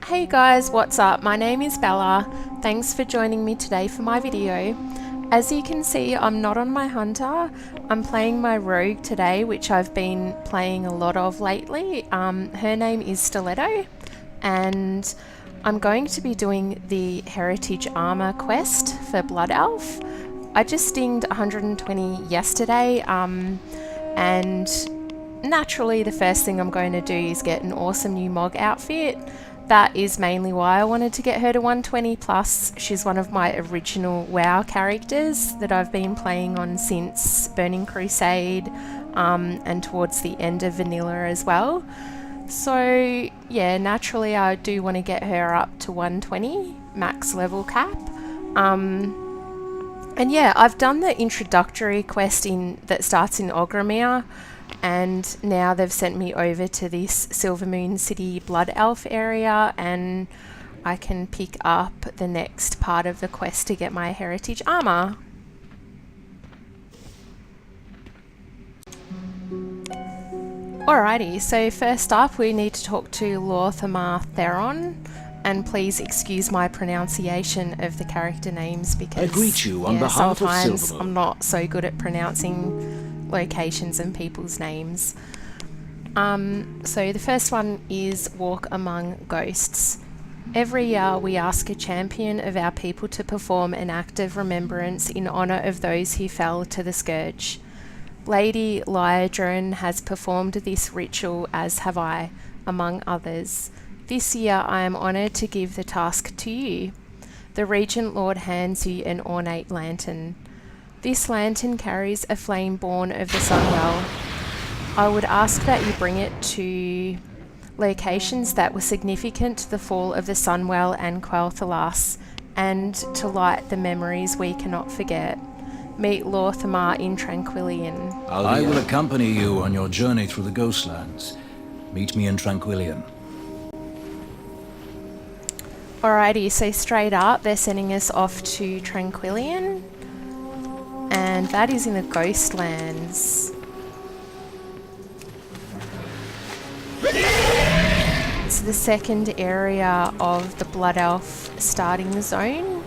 Hey guys, what's up? My name is Bella. Thanks for joining me today for my video. As you can see, I'm not on my hunter. I'm playing my rogue today, which I've been playing a lot of lately. Her name is Stiletto, and I'm going to be doing the Heritage Armour quest for Blood Elf. I just dinged 120 yesterday, and naturally the first thing I'm going to do is get an awesome new Mog outfit. That is mainly why I wanted to get her to 120 plus. She's one of my original WoW characters that I've been playing on since Burning Crusade, and towards the end of Vanilla as well. So yeah, naturally I do want to get her up to 120 max level cap. And yeah, I've done the introductory quest that starts in Ogramere, and now they've sent me over to this Silvermoon City Blood Elf area, and I can pick up the next part of the quest to get my heritage armor. Alrighty, so first up we need to talk to Lorthamar Theron, and please excuse my pronunciation of the character names because I greet you on behalf of sometimes Silvermoon. I'm not so good at pronouncing locations and people's names. So the first one is Walk Among Ghosts. Every year we ask a champion of our people to perform an act of remembrance in honour of those who fell to the scourge. Lady Lyadrin has performed this ritual, as have I, among others. This year I am honoured to give the task to you. The Regent Lord hands you an ornate lantern. This lantern carries a flame born of the Sunwell. I would ask that you bring it to locations that were significant to the fall of the Sunwell and Quel'Thalas, and to light the memories we cannot forget. Meet Lorthamar in Tranquillion. I will accompany you on your journey through the Ghostlands. Meet me in Tranquillion. Alrighty, so straight up they're sending us off to Tranquillion, and that is in the Ghostlands. It's the second area of the Blood Elf starting zone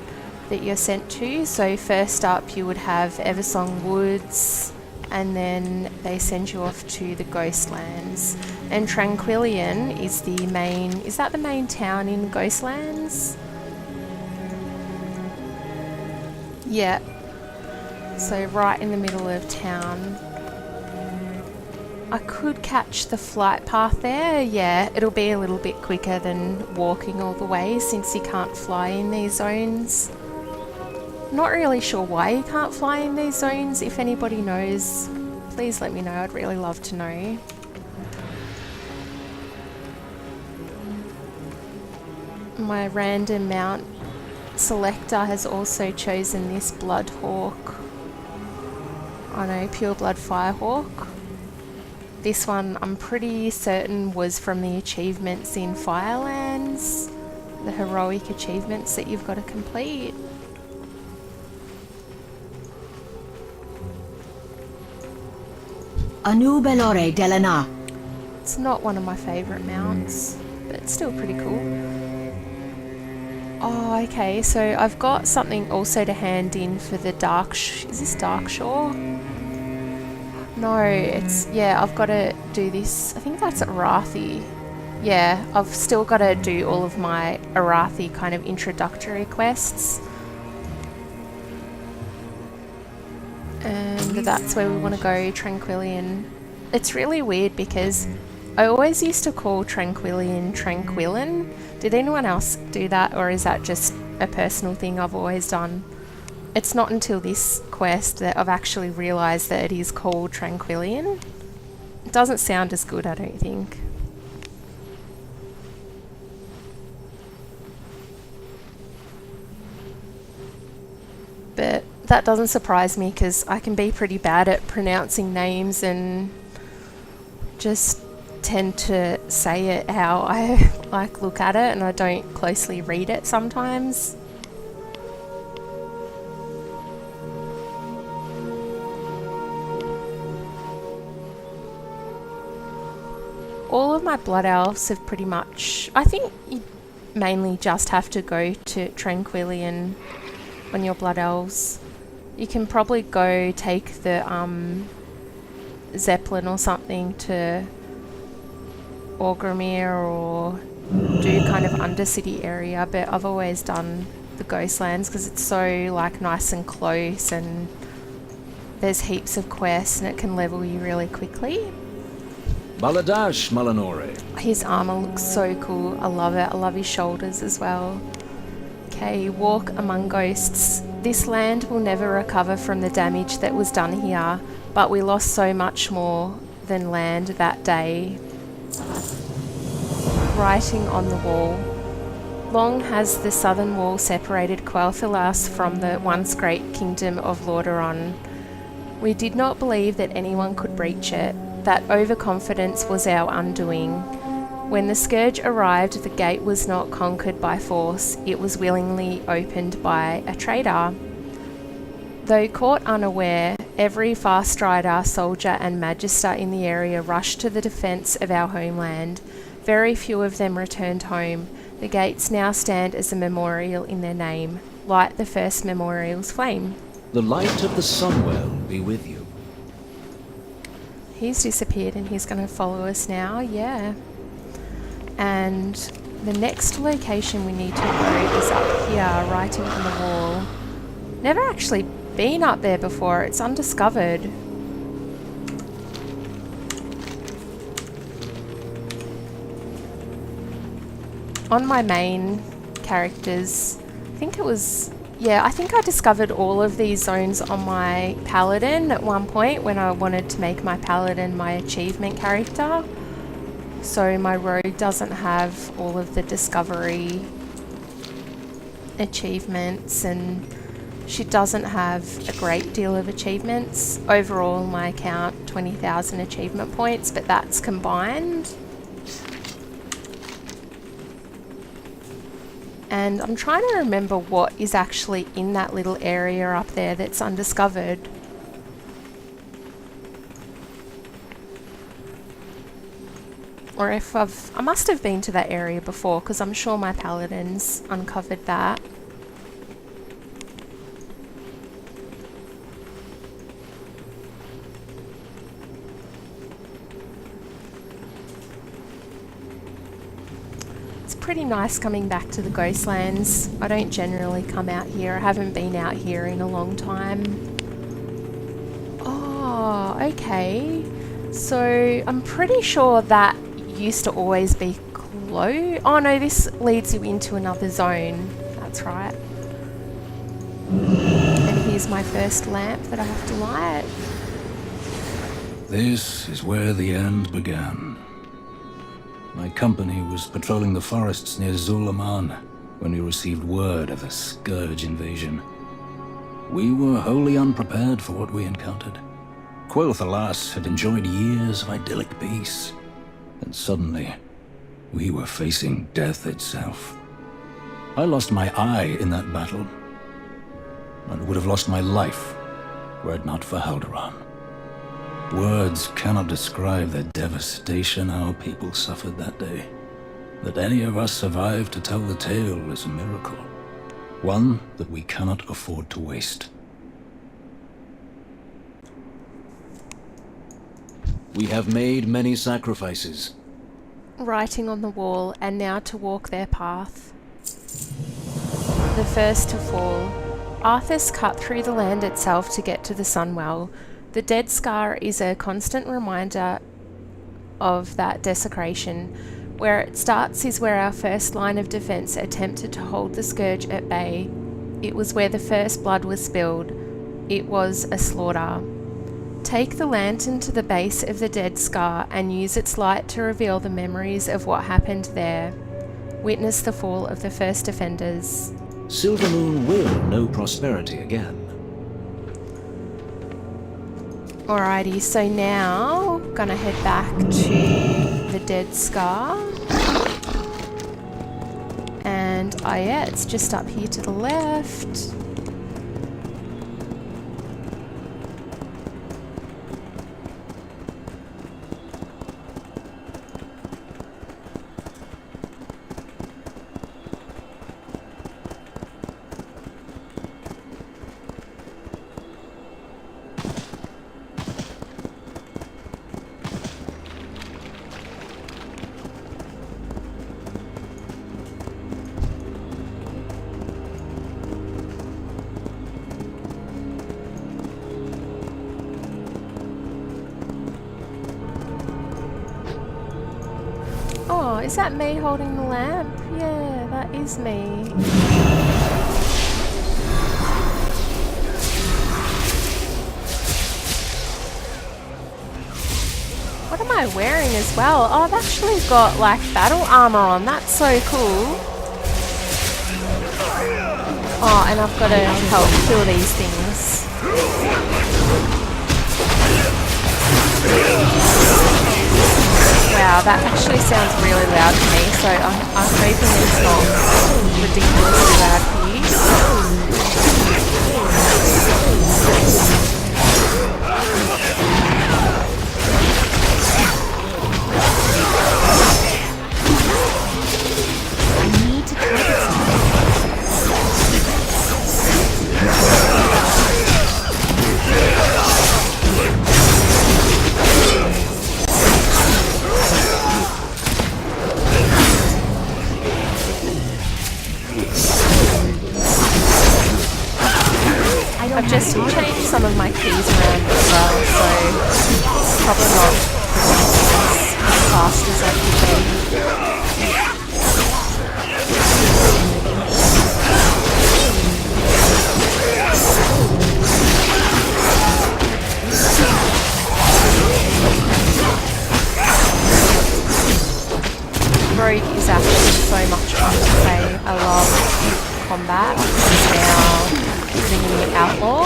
that you're sent to. So first up you would have Eversong Woods, and then they send you off to the Ghostlands. And Tranquillion is the main, is that the main town in Ghostlands? Yeah. So right in the middle of town. I could catch the flight path there. Yeah, it'll be a little bit quicker than walking all the way since you can't fly in these zones. Not really sure why you can't fly in these zones. If anybody knows, please let me know. I'd really love to know. My random mount selector has also chosen this Bloodhawk. I know, Pure Blood Firehawk. This one I'm pretty certain was from the achievements in Firelands, the heroic achievements that you've got to complete. Anu Belore Delana. It's not one of my favourite mounts, but it's still pretty cool. Oh, okay, so I've got something also to hand in for the is this Darkshore? No, it's, yeah, I've got to do this, I think that's at Arathi. Yeah, I've still got to do all of my Arathi kind of introductory quests. And that's where we want to go, Tranquillion. It's really weird because I always used to call Tranquillion Tranquillin. Did anyone else do that, or is that just a personal thing I've always done? It's not until this quest that I've actually realised that it is called Tranquillion. It doesn't sound as good, I don't think. But that doesn't surprise me because I can be pretty bad at pronouncing names and just tend to say it how I like look at it, and I don't closely read it sometimes. All of my blood elves have pretty much, I think mainly just have to go to Tranquillion on your Blood Elves. You can probably go take the Zeppelin or something to Orgrimmar or do kind of Undercity area, but I've always done the Ghostlands because it's so like nice and close and there's heaps of quests and it can level you really quickly. Baladash, Malanore. His armor looks so cool. I love it. I love his shoulders as well. Okay, walk among ghosts. This land will never recover from the damage that was done here, but we lost so much more than land that day. Writing on the wall. Long has the southern wall separated Quel'Thalas from the once great kingdom of Lordaeron. We did not believe that anyone could breach it. That overconfidence was our undoing. When the scourge arrived, the gate was not conquered by force, it was willingly opened by a traitor. Though caught unaware, every fast rider, soldier and magister in the area rushed to the defence of our homeland. Very few of them returned home. The gates now stand as a memorial in their name. Light the first memorial's flame. The light of the Sunwell be with you. He's disappeared and he's going to follow us now, yeah. And the next location we need to go is up here, writing on the wall. Never actually been up there before, it's undiscovered. On my main characters, I think it was, yeah, I think I discovered all of these zones on my paladin at one point when I wanted to make my paladin my achievement character. So my rogue doesn't have all of the discovery achievements and she doesn't have a great deal of achievements. Overall, my account, 20,000 achievement points, but that's combined. And I'm trying to remember what is actually in that little area up there that's undiscovered. Or if I must have been to that area before because I'm sure my paladins uncovered that. Pretty nice coming back to the Ghostlands. I don't generally come out here. I haven't been out here in a long time. Oh, okay. So I'm pretty sure that used to always be closed. Oh no, this leads you into another zone. That's right. And here's my first lamp that I have to light. This is where the end began. My company was patrolling the forests near Zulaman when we received word of the Scourge invasion. We were wholly unprepared for what we encountered. Quel'Thalas had enjoyed years of idyllic peace, and suddenly, we were facing death itself. I lost my eye in that battle, and would have lost my life were it not for Haldoran. Words cannot describe the devastation our people suffered that day. That any of us survived to tell the tale is a miracle. One that we cannot afford to waste. We have made many sacrifices. Writing on the wall, and now to walk their path. The first to fall. Arthas cut through the land itself to get to the Sunwell. The dead scar is a constant reminder of that desecration. Where it starts is where our first line of defence attempted to hold the scourge at bay. It was where the first blood was spilled. It was a slaughter. Take the lantern to the base of the dead scar and use its light to reveal the memories of what happened there. Witness the fall of the first offenders. Silvermoon will know prosperity again. Alrighty, so now gonna head back to the dead scar. And oh yeah, it's just up here to the left. is that me holding the lamp? Yeah, that is me. What am I wearing as well? Oh, I've actually got like battle armor on. That's so cool. Oh, and I've got to help kill these things. Wow, that actually sounds really loud to me, so I'm hoping it's not ridiculously loud for you. I need to target something. I've just changed some of my keys around as well, so it's probably not as fast as I could be. Rogue is actually so much fun to play. I love combat. It's now bringing the outlaw. I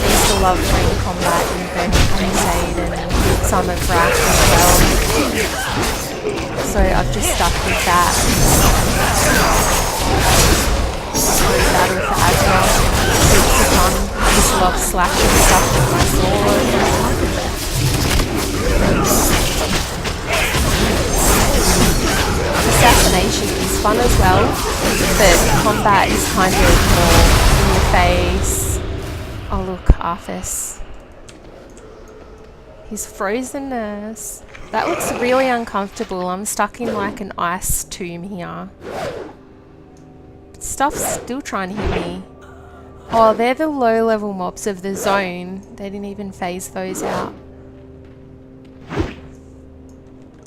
used to love playing combat in Burning Crusade and some of Wrath as well. So I've just stuck with that. Battle for Azeroth. It's fun. I just love slashing stuff with my sword. Assassination is fun as well, but combat is kind of more in your face. Oh look, Arthas. His frozenness. That looks really uncomfortable. I'm stuck in like an ice tomb here. Stuff's still trying to hit me. Oh, they're the low level mobs of the zone. They didn't even phase those out.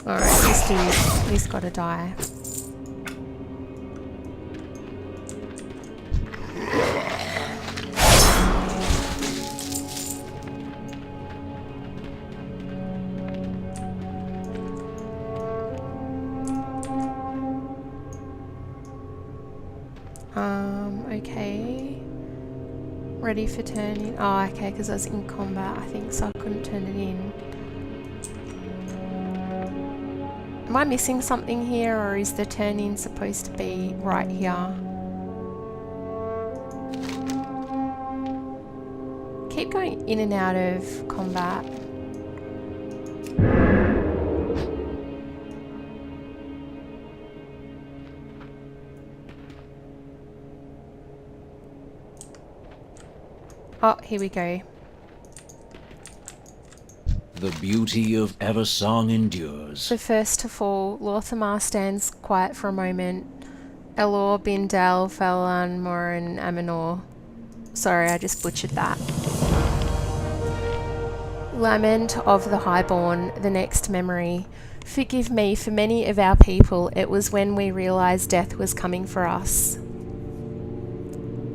Alright, this dude, he's gotta die. Okay. Ready for turning. Oh, okay, because I was in combat, I think, so I couldn't turn it in. Am I missing something here, or is the turn-in supposed to be right here? Keep going in and out of combat. Oh, here we go. The beauty of Eversong endures. The first to fall, Lorthamar stands quiet for a moment. Elor, Bindal, Falan, Morin, Aminor. Sorry, I just butchered that. Lament of the Highborn, the next memory. Forgive me, for many of our people, it was when we realised death was coming for us.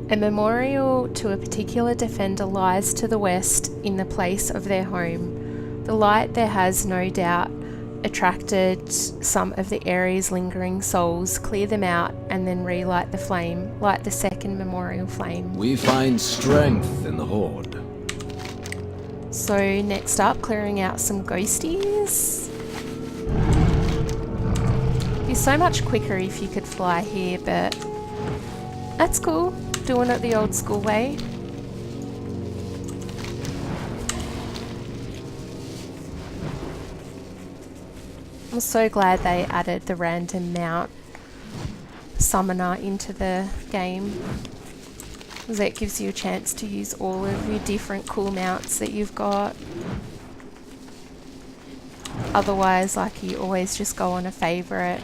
A memorial to a particular defender lies to the west in the place of their home. The light there has, no doubt, attracted some of the area's lingering souls, clear them out, and then relight the flame, light the second memorial flame. We find strength in the Horde. So next up, clearing out some ghosties. It'd be so much quicker if you could fly here, but that's cool. Doing it the old school way. I'm so glad they added the random mount summoner into the game, because that gives you a chance to use all of your different cool mounts that you've got. Otherwise, like, you always just go on a favourite.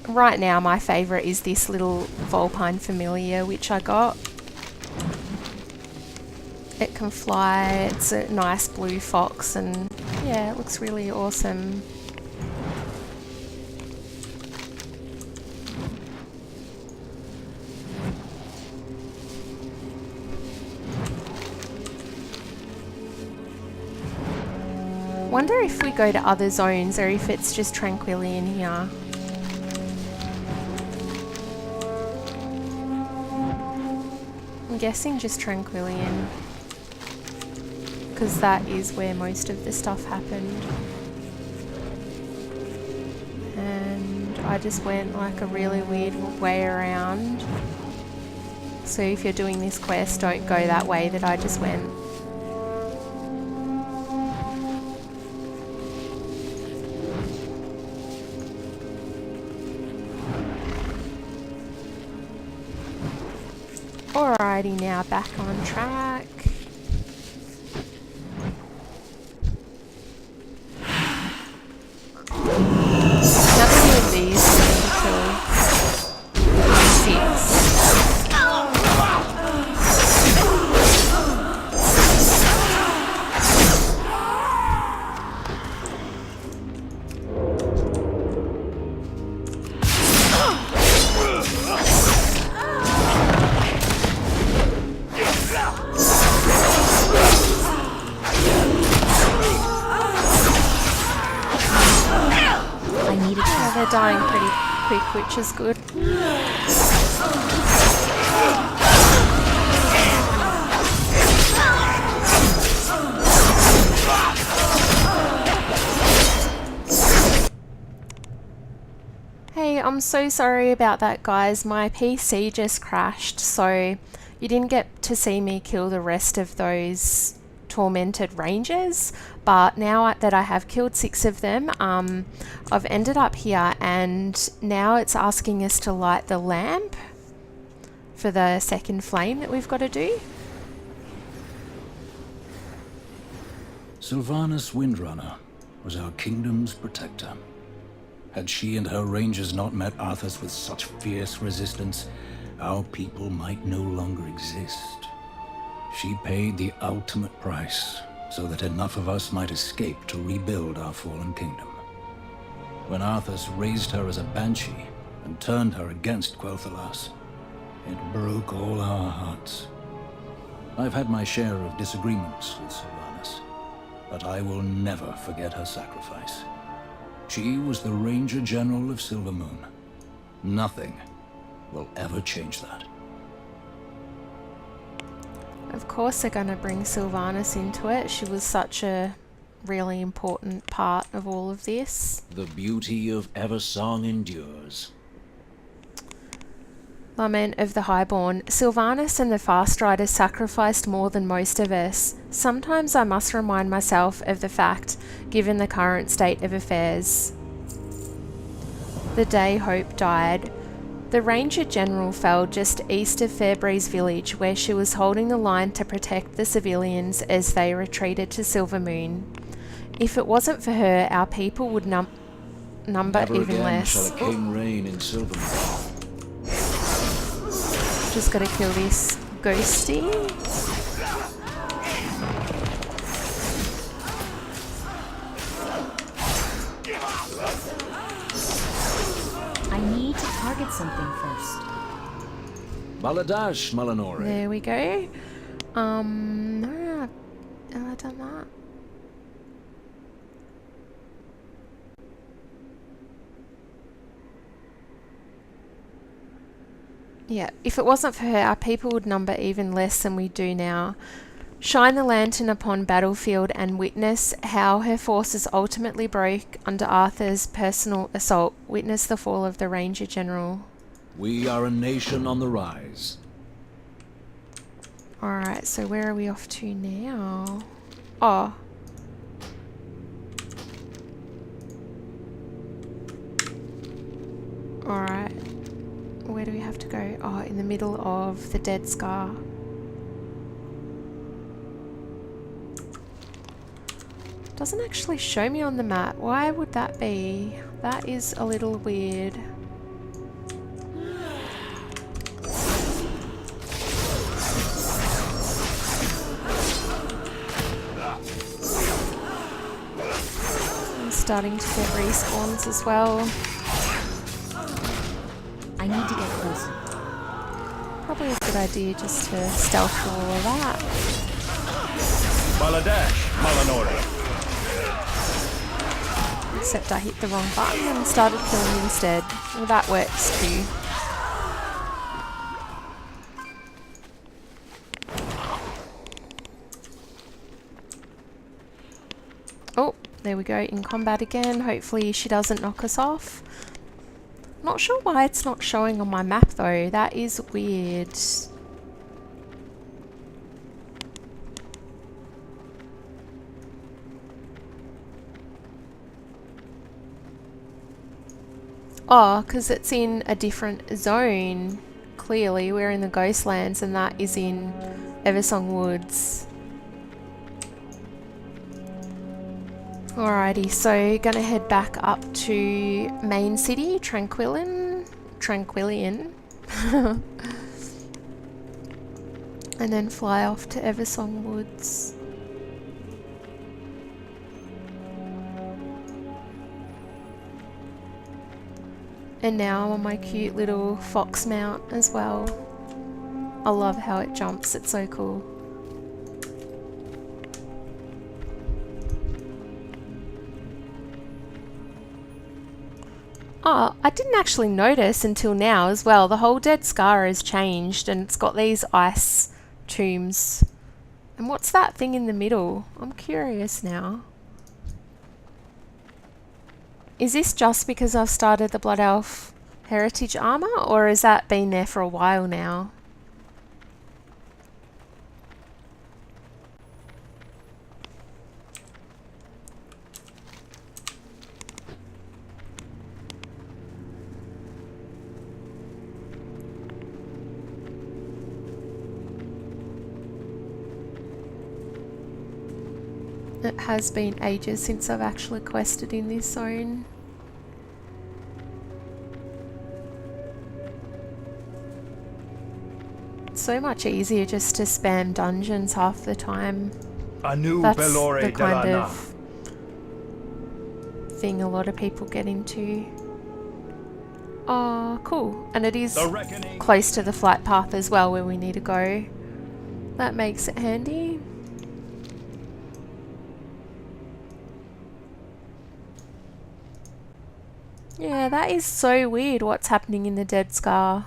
Right now my favourite is this little Vulpine Familiar which I got. It can fly, it's a nice blue fox, and yeah, it looks really awesome. Wonder if we go to other zones or if it's just tranquilly in here. I'm guessing just Tranquillian, because that is where most of the stuff happened. And I just went like a really weird way around. So if you're doing this quest, don't go that way that I just went. Alrighty, now back on track. How many of these do we need to kill? 6. They're dying pretty quick, which is good. Hey, I'm so sorry about that, guys. My PC just crashed, so you didn't get to see me kill the rest of those tormented rangers, but now that I have killed 6 of them, I've ended up here, and now it's asking us to light the lamp for the second flame that we've got to do. Sylvanas Windrunner was our kingdom's protector. Had she and her rangers not met Arthas with such fierce resistance, our people might no longer exist. She paid the ultimate price so that enough of us might escape to rebuild our fallen kingdom. When Arthas raised her as a banshee and turned her against Quel'Thalas, it broke all our hearts. I've had my share of disagreements with Sylvanas, but I will never forget her sacrifice. She was the Ranger General of Silvermoon. Nothing will ever change that. Of course they're going to bring Sylvanas into it. She was such a really important part of all of this. The beauty of Eversong endures. Lament of the Highborn. Sylvanas and the Fast Riders sacrificed more than most of us. Sometimes I must remind myself of the fact, given the current state of affairs. The day Hope died, the Ranger General fell just east of Fairbreeze village, where she was holding the line to protect the civilians as they retreated to Silvermoon. If it wasn't for her, our people would number Never even again less. shall a king reign in Silvermoon. Just gotta kill this ghosty. I need to target something first. Baladash, Malinore. There we go. No, have I done that? Yeah, if it wasn't for her, our people would number even less than we do now. Shine the lantern upon battlefield and witness how her forces ultimately broke under Arthur's personal assault. Witness the fall of the Ranger General. We are a nation on the rise. Alright, so where are we off to now? Oh. Alright. Where do we have to go? Oh, in the middle of the Dead Scar. Doesn't actually show me on the map. Why would that be? That is a little weird. I'm starting to get respawns as well. I need to get closer. Probably a good idea just to stealth through all of that. Baladash, Malinore. Except I hit the wrong button and started killing instead. Well, that works too. Oh, there we go, in combat again. Hopefully she doesn't knock us off. Not sure why it's not showing on my map though. That is weird. Oh, because it's in a different zone. Clearly, we're in the Ghostlands and that is in Eversong Woods. Alrighty, so gonna head back up to main city, Tranquillian, and then fly off to Eversong Woods. And now I'm on my cute little fox mount as well. I love how it jumps, it's so cool. Oh, I didn't actually notice until now as well. The whole Dead Scar has changed and it's got these ice tombs. And what's that thing in the middle? I'm curious now. Is this just because I've started the Blood Elf Heritage Armour, or has that been there for a while now? It has been ages since I've actually quested in this zone. It's so much easier just to spam dungeons half the time. That's the kind of thing a lot of people get into. Oh, cool. And it is close to the flight path as well where we need to go. That makes it handy. Yeah, that is so weird what's happening in the Dead Scar.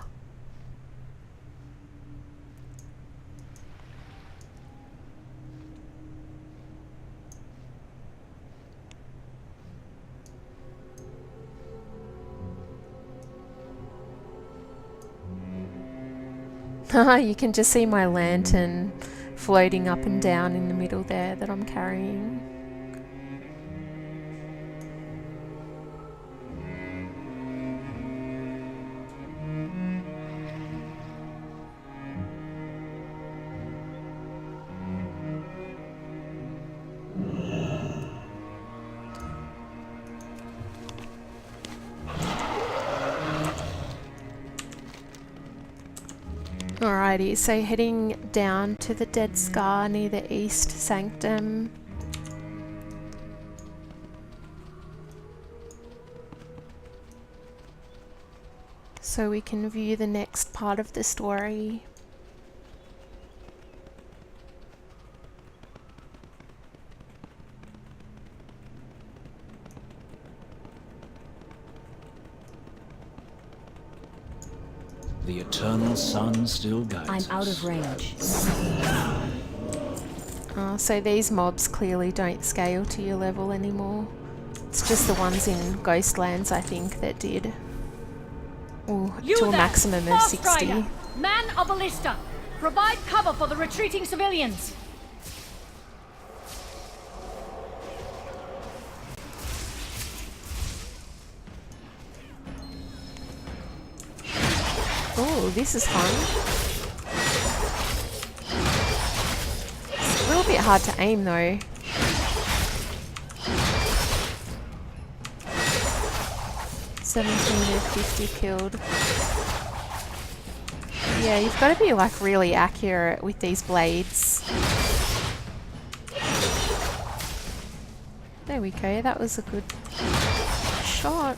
You can just see my lantern floating up and down in the middle there that I'm carrying. Alrighty, so heading down to the Dead Scar near the East Sanctum. So we can view the next part of the story. The eternal sun still guides us. I'm out of range. So these mobs clearly don't scale to your level anymore. It's just the ones in Ghostlands, I think, that did. Ooh, to a maximum of 60. Rider, man of ballista, provide cover for the retreating civilians. Oh, this is fun. It's a little bit hard to aim though. $17 of 50 killed. Yeah, you've got to be like really accurate with these blades. There we go, that was a good shot.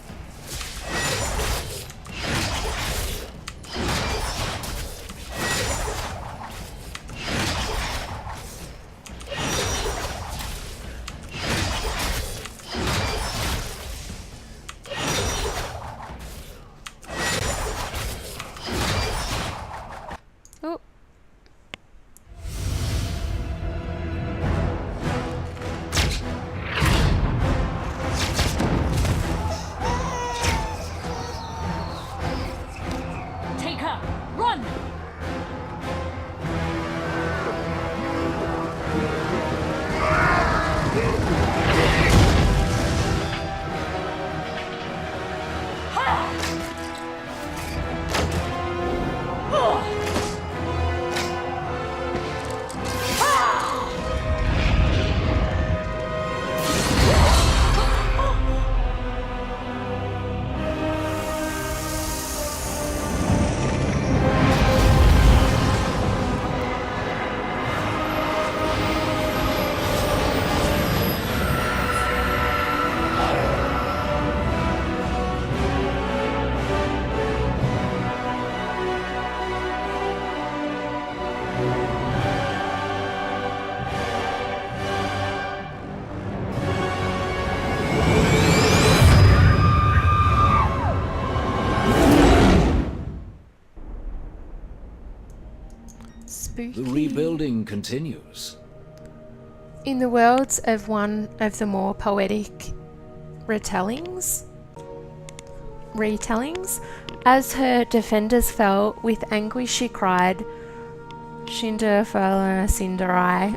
Spooky. The rebuilding continues. In the words of one of the more poetic retellings, as her defenders fell, with anguish she cried, Shinder Fala Sindarai.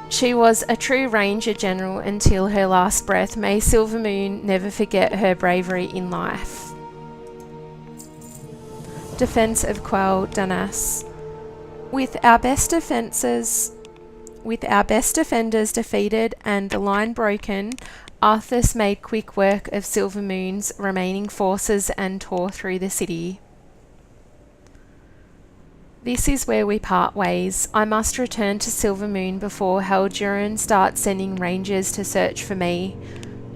She was a true Ranger General until her last breath. May Silvermoon never forget her bravery in life. Defense of Quell Danas. With our best defenders defeated and the line broken, Arthas made quick work of Silvermoon's remaining forces and tore through the city. This is where we part ways. I must return to Silvermoon before Heldurin starts sending rangers to search for me.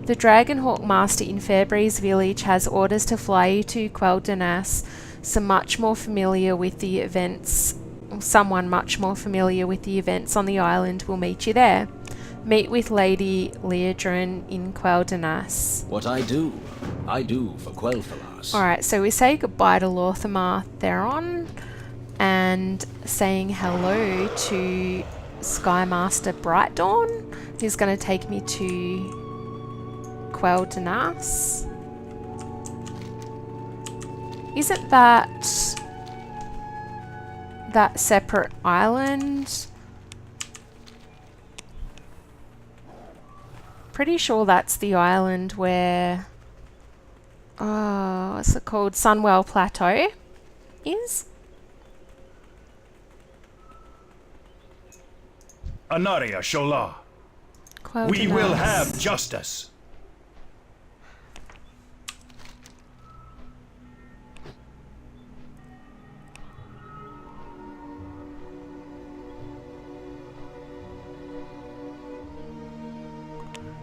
The Dragonhawk Master in Fairbreeze Village has orders to fly you to Quel'Danas, someone much more familiar with the events on the island will meet you there. Meet with Lady Leodrin in Quel'Danas. What I do for Quel'Thalas. Alright, so we say goodbye to Lorthamar Theron and saying hello to Skymaster Brightdawn, who's going to take me to Quel'Danas. Isn't that separate island? Pretty sure that's the island where what's it called? Sunwell Plateau is? Anaria Shola. We will have justice.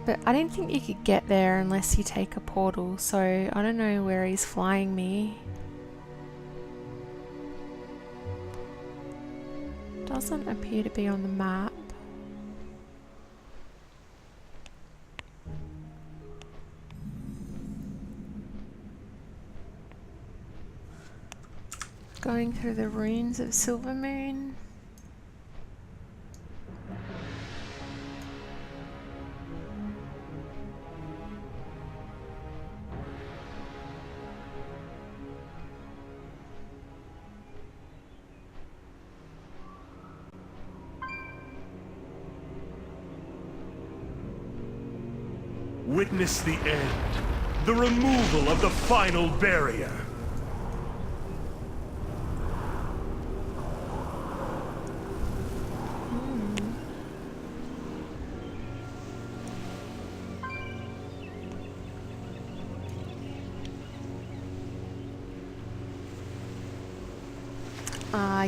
But I don't think you could get there unless you take a portal, so I don't know where he's flying me. Doesn't appear to be on the map. Going through the ruins of Silvermoon. Witness the end, the removal of the final barrier.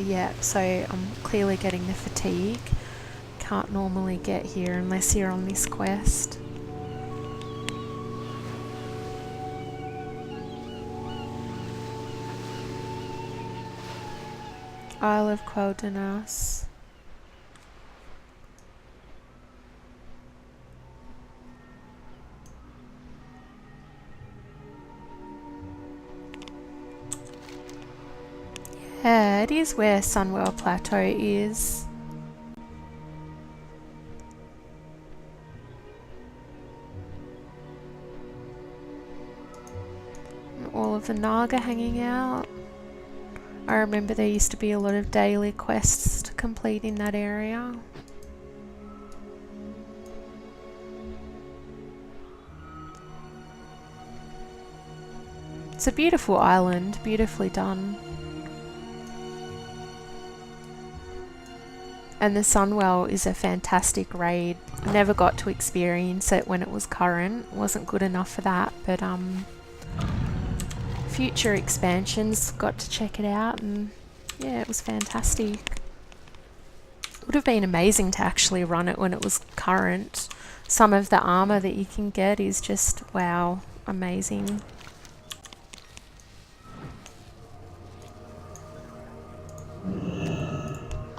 Yeah, so I'm clearly getting the fatigue. Can't normally get here unless you're on this quest. Isle of Quel'Danas. Yeah, it is where Sunwell Plateau is. And all of the Naga hanging out. I remember there used to be a lot of daily quests to complete in that area. It's a beautiful island, beautifully done. And the Sunwell is a fantastic raid. I never got to experience it when it was current. It wasn't good enough for that, but future expansions got to check it out, and yeah, it was fantastic. It would have been amazing to actually run it when it was current. Some of the armor that you can get is just, wow, amazing.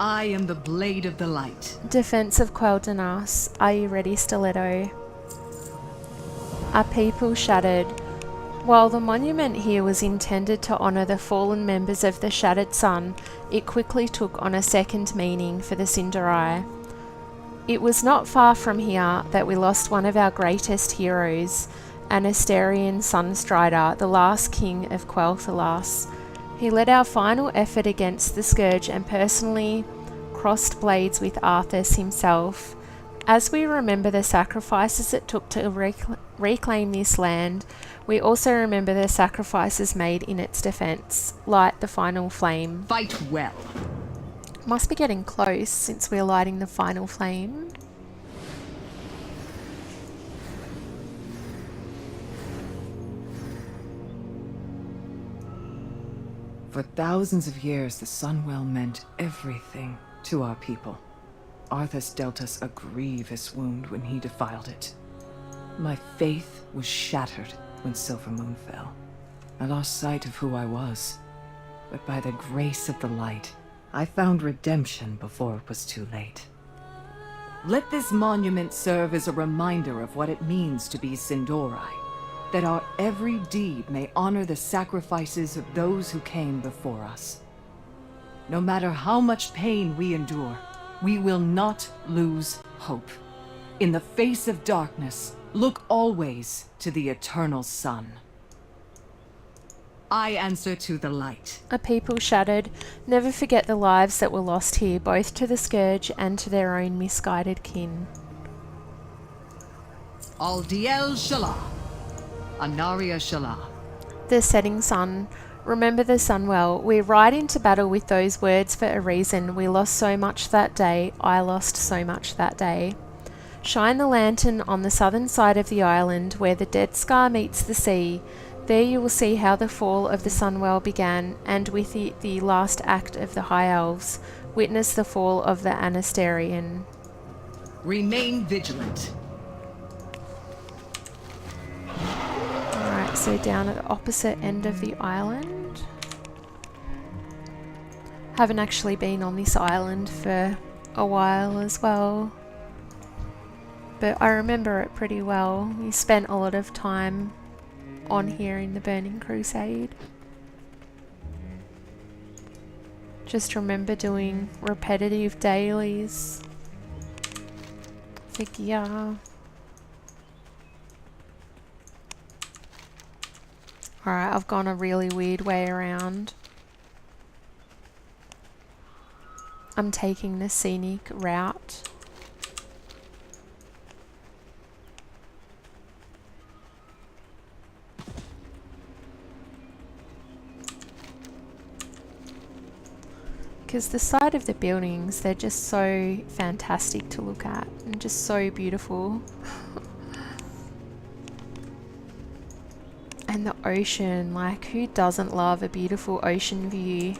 I am the Blade of the Light. Defense of Quel'Danas. Are you ready, Stiletto? Our people shattered. While the monument here was intended to honour the fallen members of the Shattered Sun, it quickly took on a second meaning for the Cinderai. It was not far from here that we lost one of our greatest heroes, an Asterian Sunstrider, the last king of Quel'Thalas. He led our final effort against the Scourge and personally crossed blades with Arthas himself. As we remember the sacrifices it took to reclaim this land, we also remember the sacrifices made in its defense. Light the final flame. Fight well. Must be getting close since we're lighting the final flame. For thousands of years, the Sunwell meant everything to our people. Arthas dealt us a grievous wound when he defiled it. My faith was shattered when Silvermoon fell. I lost sight of who I was. But by the grace of the light, I found redemption before it was too late. Let this monument serve as a reminder of what it means to be Sindorai. That our every deed may honor the sacrifices of those who came before us. No matter how much pain we endure, we will not lose hope. In the face of darkness, look always to the eternal sun. I answer to the light. A people shattered. Never forget the lives that were lost here, both to the Scourge and to their own misguided kin. Aldiel Shalah. Anaria Shalah. The setting sun. Remember the Sunwell. We ride into battle with those words for a reason. We lost so much that day. I lost so much that day. Shine the lantern on the southern side of the island where the Dead Scar meets the sea. There you will see how the fall of the Sunwell began, and with it the last act of the High Elves. Witness the fall of the Anasterian. Remain vigilant. Alright, so down at the opposite end of the island. Haven't actually been on this island for a while as well, but I remember it pretty well. We spent a lot of time on here in the Burning Crusade. Just remember doing repetitive dailies for gear. Alright, I've gone a really weird way around. I'm taking the scenic route. Because the side of the buildings, they're just so fantastic to look at and just so beautiful. And the ocean, like who doesn't love a beautiful ocean view?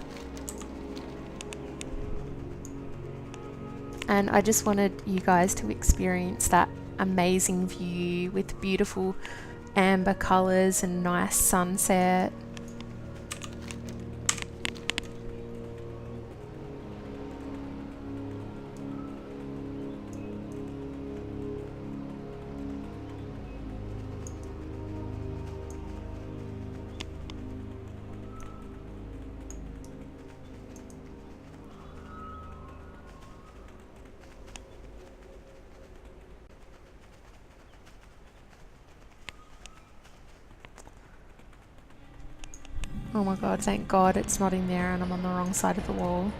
And I just wanted you guys to experience that amazing view with beautiful amber colours and nice sunset. Oh my god, thank god it's not in there and I'm on the wrong side of the wall.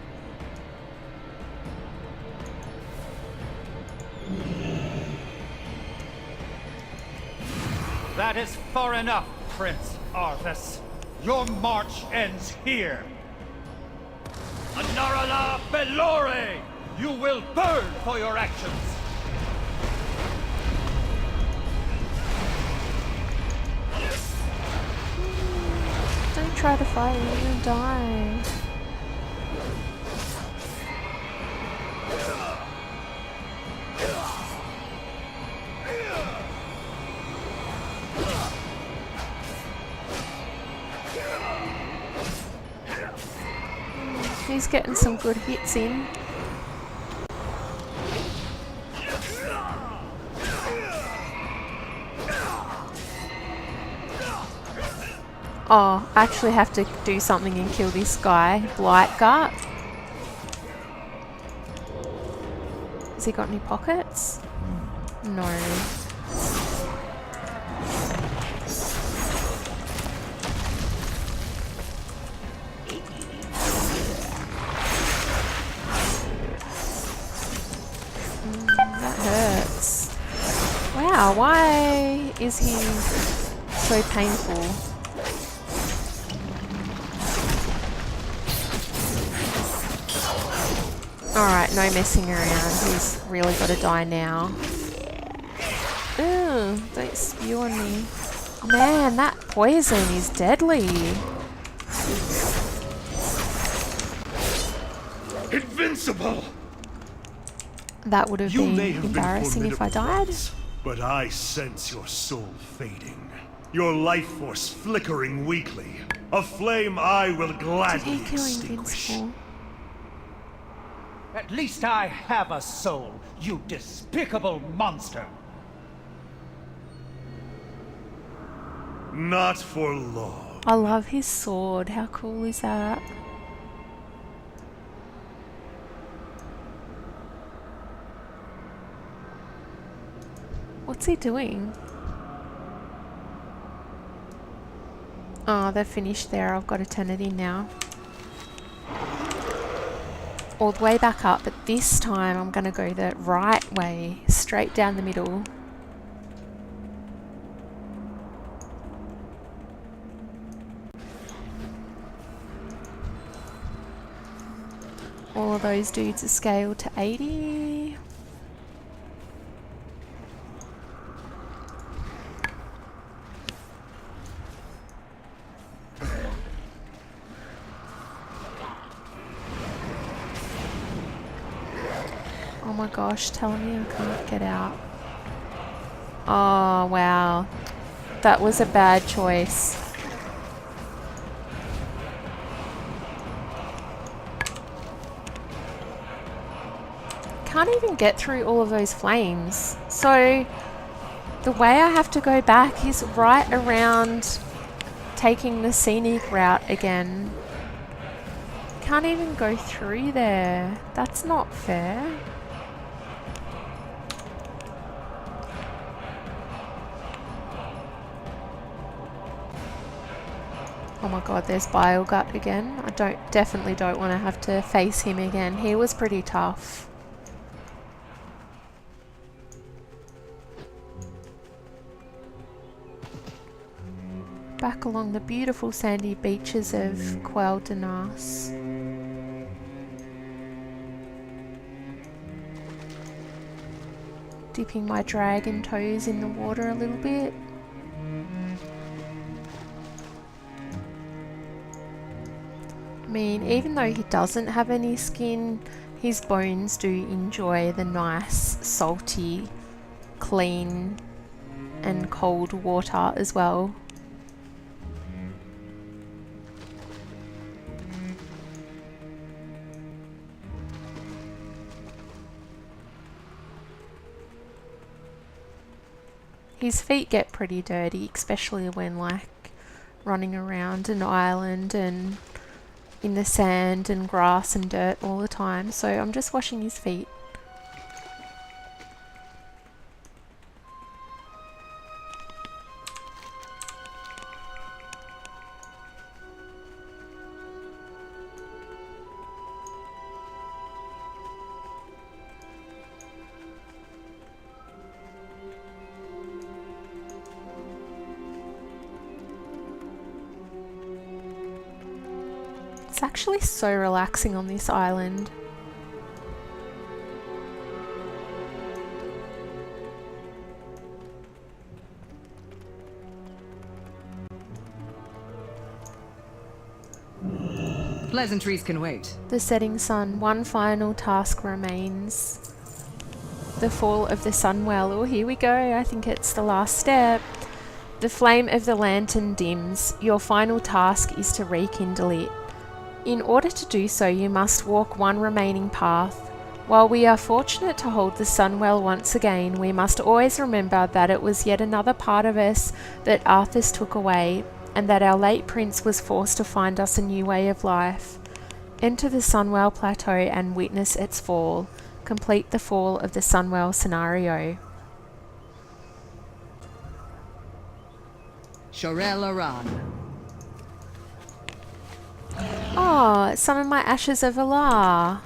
That is far enough, Prince Arthas. Your march ends here. Anarala Belore! You will burn for your actions! Don't try to fight, you're gonna die. He's getting some good hits in. Oh, I actually have to do something and kill this guy. Blightgut. Has he got any pockets? No. That hurts. Wow, why is he so painful? Alright, no messing around. He's really got to die now. Ugh, don't spew on me. Man, that poison is deadly. Invincible! That would have You may been have embarrassing been if I formidable died. once, but I sense your soul fading. Your life force flickering weakly. A flame I will Did gladly he kill extinguish. Invincible? At least I have a soul, you despicable monster! Not for long. I love his sword. How cool is that? What's he doing? Oh, they're finished there. I've got to turn it in now. All the way back up, but this time I'm going to go the right way, straight down the middle. All of those dudes are scaled to 80. Oh my gosh, tell me I can't get out. Oh wow, that was a bad choice. Can't even get through all of those flames. So the way I have to go back is right around taking the scenic route again. Can't even go through there. That's not fair. Oh my god, there's Bilegut again. I definitely don't want to have to face him again. He was pretty tough. Back along the beautiful sandy beaches of Quel'Danas. Dipping my dragon toes in the water a little bit. I mean, even though he doesn't have any skin, his bones do enjoy the nice, salty, clean and cold water as well. His feet get pretty dirty, especially when like running around an island and in the sand and grass and dirt all the time, so I'm just washing his feet. It's actually so relaxing on this island. Pleasantries can wait. The setting sun, one final task remains. The fall of the Sunwell. Oh, here we go. I think it's the last step. The flame of the lantern dims. Your final task is to rekindle it. In order to do so, you must walk one remaining path. While we are fortunate to hold the Sunwell once again, we must always remember that it was yet another part of us that Arthas took away, and that our late prince was forced to find us a new way of life. Enter the Sunwell Plateau and witness its fall. Complete the fall of the Sunwell scenario. Shorel Aran. Oh, summon my Ashes of Alar.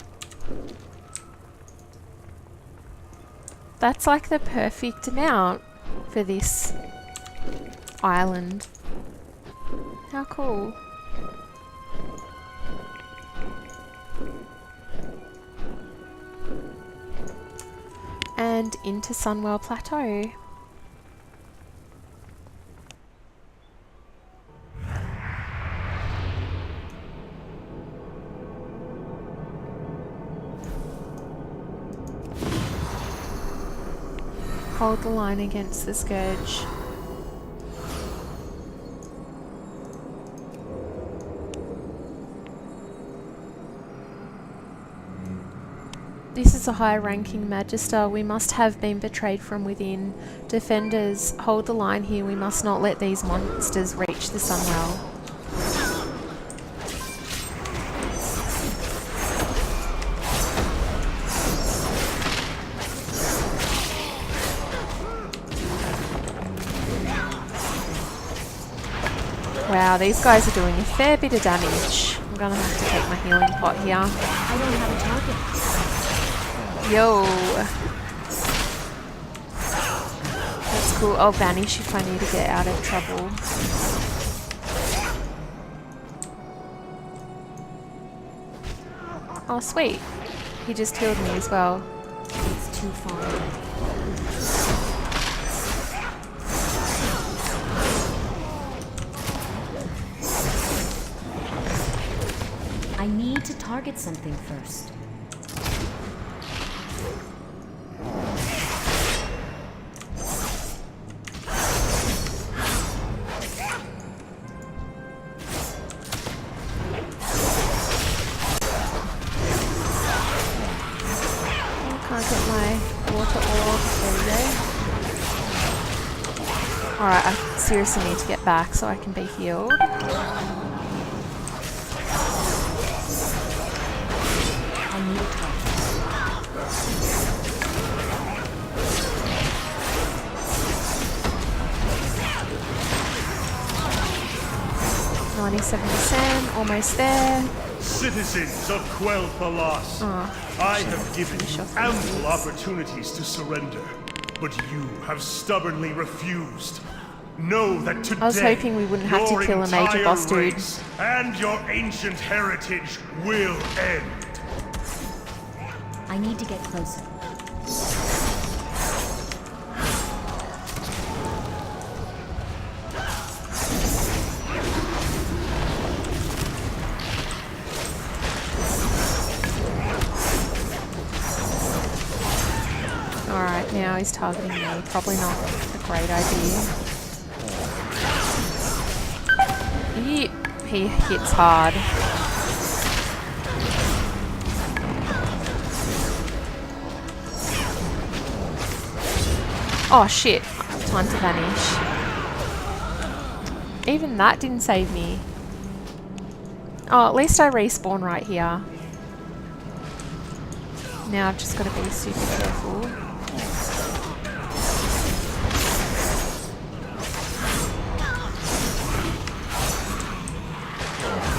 That's like the perfect amount for this island. How cool. And into Sunwell Plateau. Hold the line against the Scourge. This is a high-ranking Magister. We must have been betrayed from within. Defenders, hold the line here. We must not let these monsters reach the Sunwell. Wow, these guys are doing a fair bit of damage. I'm gonna have to take my healing pot here. I don't have a target. Yo. That's cool. I'll vanish if I need to get out of trouble. Oh, sweet. He just healed me as well. It's too far away. I need to target something first. Can't get my water orb. There we go. Alright, I seriously need to get back so I can be healed. I need a target. 97%, almost there. Citizens of Quel'Thalas, I have given you ample opportunities to surrender, but you have stubbornly refused. Know that today, I was hoping we wouldn't have to your kill a major entire boss dude. race and your ancient heritage will end. I need to get closer. Alright, now he's targeting me. Probably not a great idea. Yep, he hits hard. Oh shit, time to vanish. Even that didn't save me. Oh, at least I respawn right here. Now I've just got to be super careful.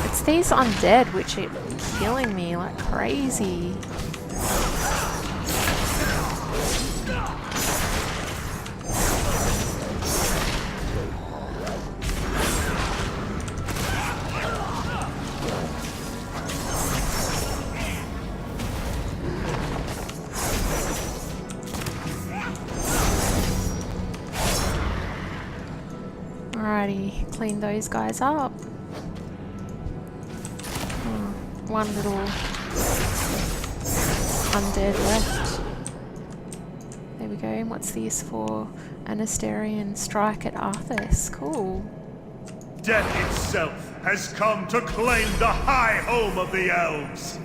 It's these undead which are killing me like crazy. clean those guys up. One little undead left. There we go. And what's this for? An Asterian strike at Arthas. Cool. Death itself has come to claim the high home of the elves.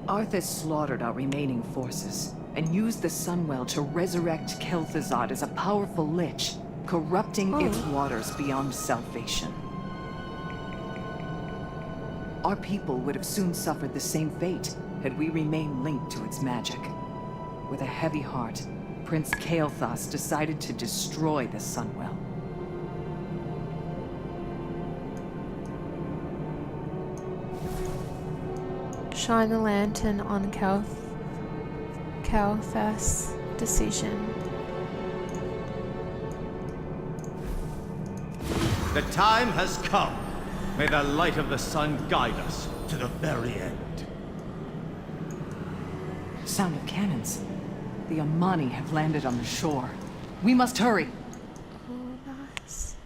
Arthas slaughtered our remaining forces and used the Sunwell to resurrect Kel'Thuzad as a powerful lich, corrupting its waters beyond salvation. Our people would have soon suffered the same fate had we remained linked to its magic. With a heavy heart, Prince Kael'thas decided to destroy the Sunwell. Shine the lantern on Kael'thas' decision. The time has come. May the light of the sun guide us to the very end. Sound of cannons. The Amani have landed on the shore. We must hurry. Oh, nice.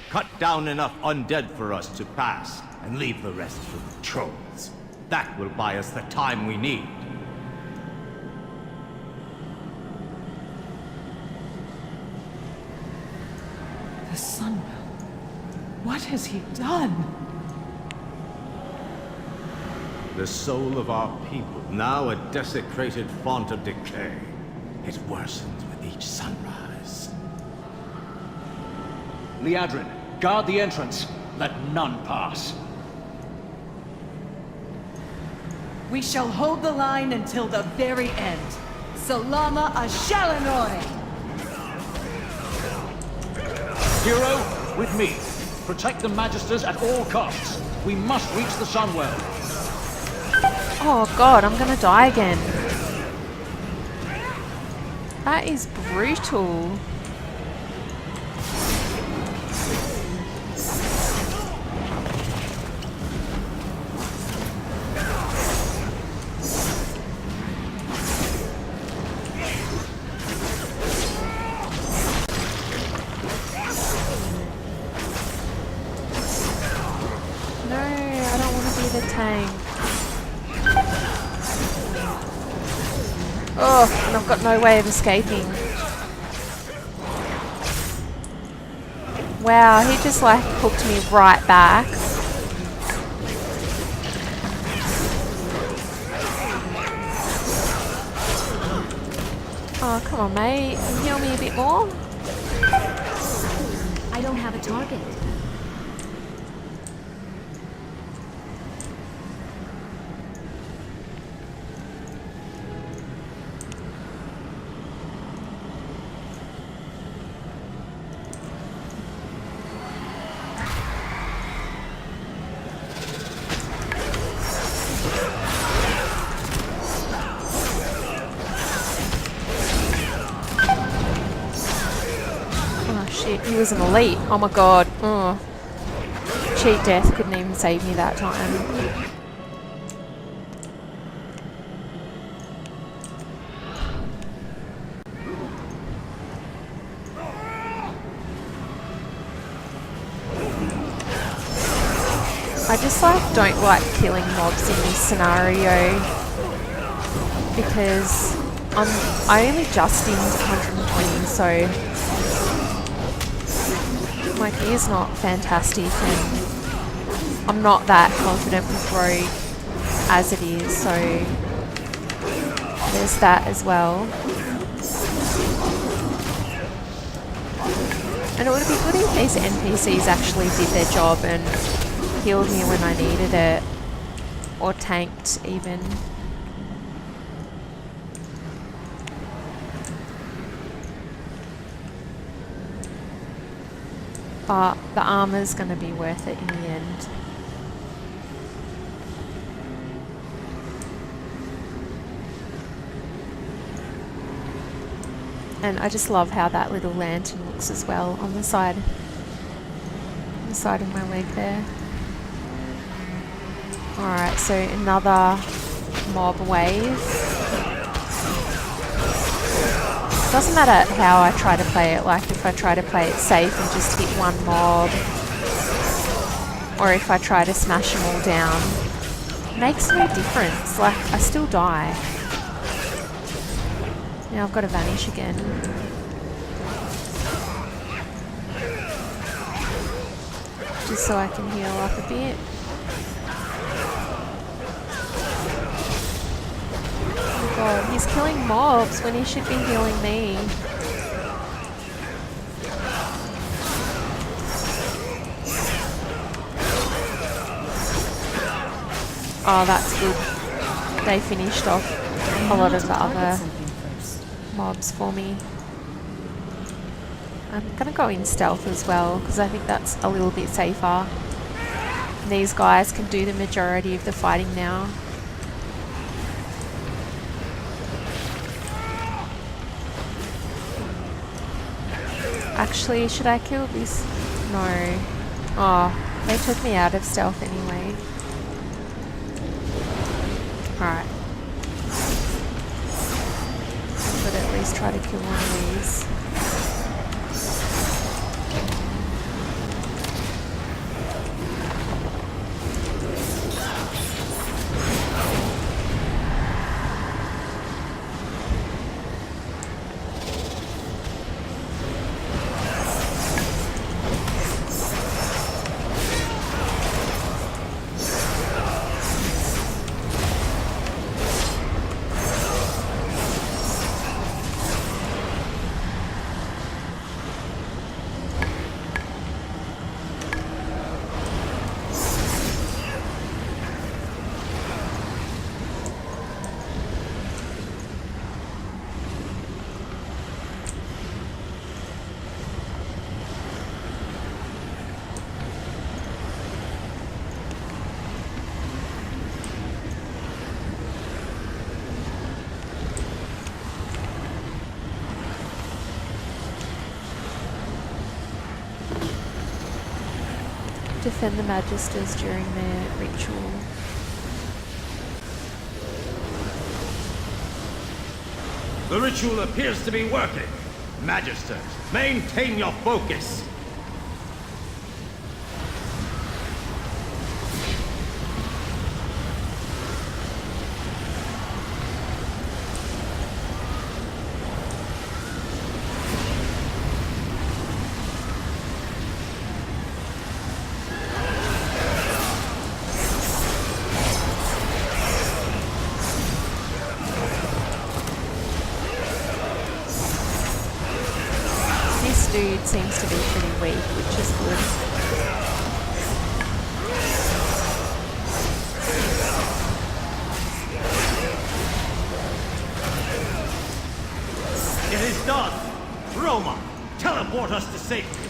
Cut down enough undead for us to pass, and leave the rest for the trolls. That will buy us the time we need. The Sunwell. What has he done? The soul of our people, now a desecrated font of decay. It worsens with each sunrise. Liadrin, guard the entrance. Let none pass. We shall hold the line until the very end. Salama Ashalanoi! Hero, with me. Protect the Magisters at all costs. We must reach the Sunwell. Oh god, I'm gonna die again. That is brutal. No, I don't want to be the tank. Oh, and I've got no way of escaping. Wow, he just like hooked me right back. Oh, come on, mate. Can you heal me a bit more? I don't have a target. He was an elite. Oh my god. Oh. Cheat death couldn't even save me that time. I just don't like killing mobs in this scenario because I only just did 120, so my gear is not fantastic and I'm not that confident with rogue as it is, so there's that as well. And it would be good if these NPCs actually did their job and healed me when I needed it, or tanked even. But the armor's going to be worth it in the end. And I just love how that little lantern looks as well on the side of my leg there. Alright, so another mob wave. Doesn't matter how I try to play it, like if I try to play it safe and just hit one mob, or if I try to smash them all down, it makes no difference, like I still die. Now I've got to vanish again. Just so I can heal up a bit. Oh god, he's killing mobs when he should be healing me. Oh, that's good. They finished off a lot of the other mobs for me. I'm going to go in stealth as well, because I think that's a little bit safer. And these guys can do the majority of the fighting now. Actually, should I kill this? No. Oh, they took me out of stealth anyway. Alright. But at least try to kill one of these. Defend the Magisters during their ritual. The ritual appears to be working. Magisters, maintain your focus. Dude seems to be pretty weak, which is good. It is done. Roma, teleport us to safety.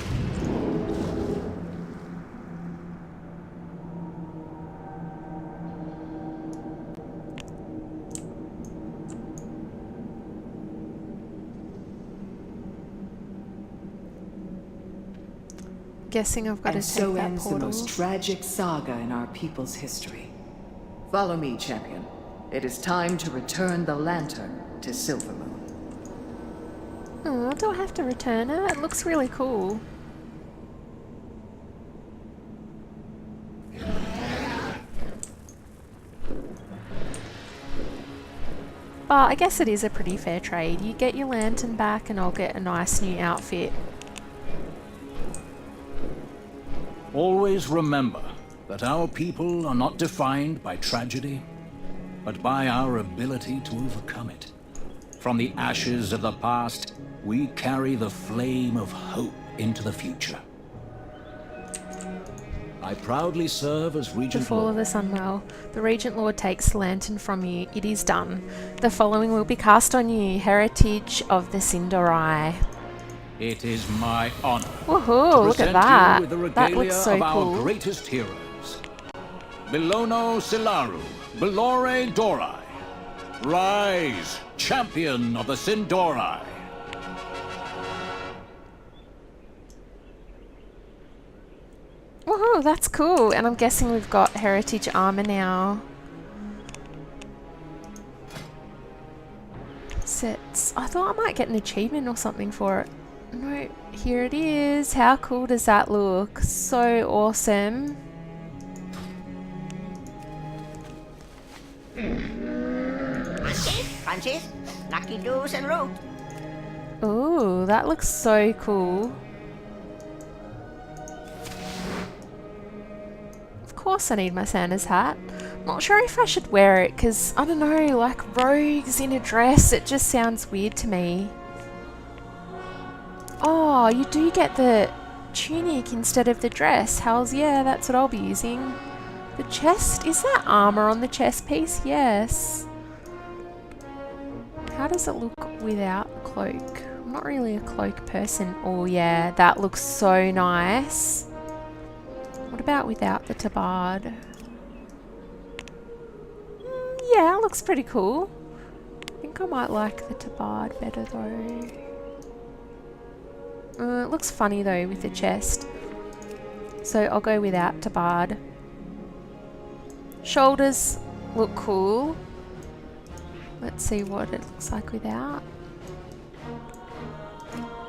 Guessing I've got to And take so that ends the portal. most tragic saga in our people's history. Follow me, champion. It is time to return the lantern to Silvermoon. Oh, do I have to return it? It looks really cool. But I guess it is a pretty fair trade. You get your lantern back and I'll get a nice new outfit. Always remember that our people are not defined by tragedy, but by our ability to overcome it. From the ashes of the past, we carry the flame of hope into the future. I proudly serve as Regent The fall of Lord. the Sunwell. The Regent Lord takes the lantern from you. It is done. The following will be cast on you. Heritage of the Sindorai. It is my honor Woohoo, to look at present that. you with the That regalia looks so of our cool. greatest heroes. Belono Silaru, Belore Dorai. Rise, champion of the Sindorai. Woohoo, that's cool. And I'm guessing we've got Heritage Armour now. assets. I thought I might get an achievement or something for it. No, here it is. How cool does that look? So awesome. Crunchies, lucky doos and root. Ooh, that looks so cool. Of course I need my Santa's hat. Not sure if I should wear it because, I don't know, like rogues in a dress, it just sounds weird to me. Oh, you do get the tunic instead of the dress. Hells yeah, that's what I'll be using. The chest, is that armor on the chest piece? Yes. How does it look without a cloak? I'm not really a cloak person. Oh yeah, that looks so nice. What about without the tabard? Yeah, it looks pretty cool. I think I might like the tabard better though. It looks funny though with the chest. So I'll go without tabard. Shoulders look cool. Let's see what it looks like without.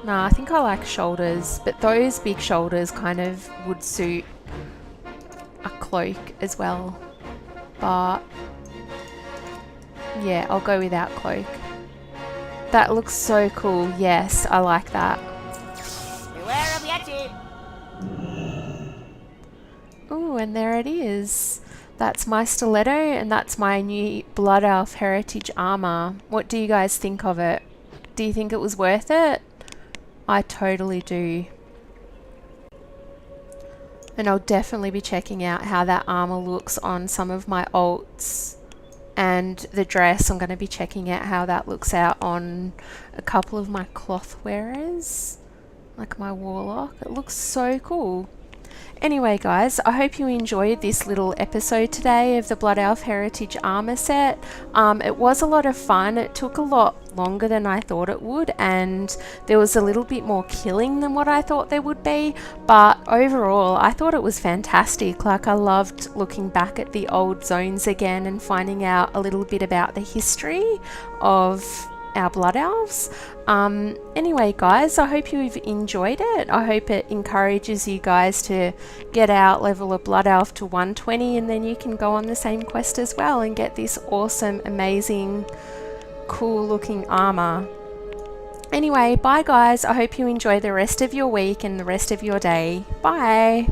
Nah, I think I like shoulders, but those big shoulders kind of would suit a cloak as well. But yeah, I'll go without cloak. That looks so cool. Yes, I like that. Beware of Yeti. Ooh, and there it is. That's my stiletto and that's my new Blood Elf Heritage Armour. What do you guys think of it? Do you think it was worth it? I totally do. And I'll definitely be checking out how that armour looks on some of my alts. And the dress, I'm going to be checking out how that looks out on a couple of my cloth wearers. Like my warlock. It looks so cool. Anyway guys, I hope you enjoyed this little episode today of the Blood Elf Heritage Armour set. It was a lot of fun. It took a lot longer than I thought it would and there was a little bit more killing than what I thought there would be, but overall I thought it was fantastic. Like I loved looking back at the old zones again and finding out a little bit about the history of our blood elves. Anyway guys, I hope you've enjoyed it. I hope it encourages you guys to get out, level a blood elf to 120 and then you can go on the same quest as well and get this awesome, amazing, cool looking armor. Anyway, bye guys. I hope you enjoy the rest of your week and the rest of your day. Bye.